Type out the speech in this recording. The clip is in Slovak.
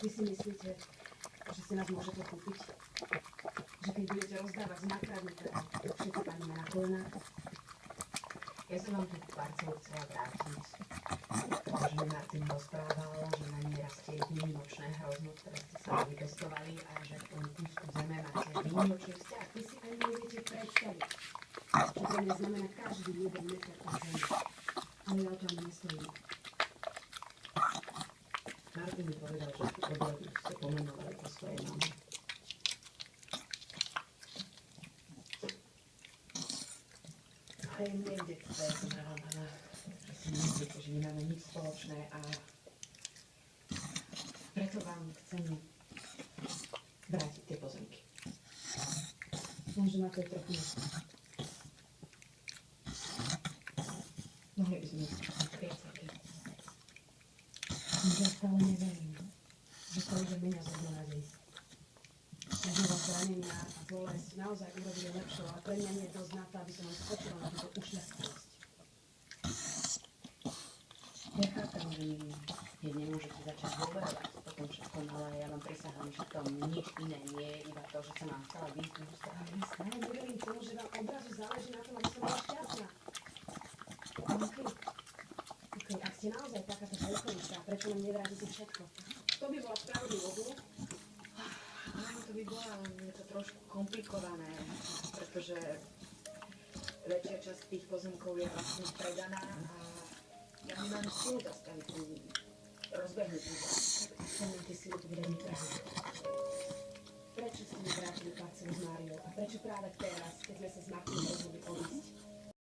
Vy si myslíte, že si nás môžete kúpiť? Že keď budete rozdávať z nakradnuté, všetci padneme na kolenách? Ja som vám tú parcelu chcela vrátiť. Vážený Martin rozprával, že na nej rastie výnimočné hrozno, ktoré ste sami vypestovali a že v tom kúsku zeme máte výnimočný vzťah. Vy si ani neviete predstaviť, čo pre mňa znamená každý jeden meter na zemi. Ale ja o to ani nestojím. Martin mi povedal, že tú odrodu ste pomenovali po svojej mame. Ale nie v detstve som naváhala, že si myslíte, že nemáme nič spoločné a preto vám chcem vrátiť tie pozemky. Lenže na to je trochu neskôr. Mohli by sme ísť priateľky. Ja stále neverím, že to už menia zo dňa na deň. Možno vás zranenia a bolesť naozaj urobili lepšou, ale pre mňa nie je dosť na to, aby som vám skočila na túto ušľachtilosť. Ja chápem, že mi hneď nemôžete začať dôverovať po tom všetkom, ale ja vám prisahám, že to nič iné nie je, iba to, že som vám chcela výjsť z ústa. Ale ja stále neverím tomu, že vám odrazu záleží na tom, aby som bola šťastná. OK, ak ste naozaj takáto veľkoryšná, prečo nám nevrátite všetko? To by bola spravodlivosť, nie? Áno, to by bola, ale je to trošku komplikované, pretože väčšia časť tých pozemkov je vlastne predaná a ja nemám silu zastaviť tú rozbehnutú vlast. Spomínte si to bude nepravdu. Prečo ste mi vrátili parcelu s Máriou a prečo práve teraz, keď sme sa s Martinom rozhodli odísť?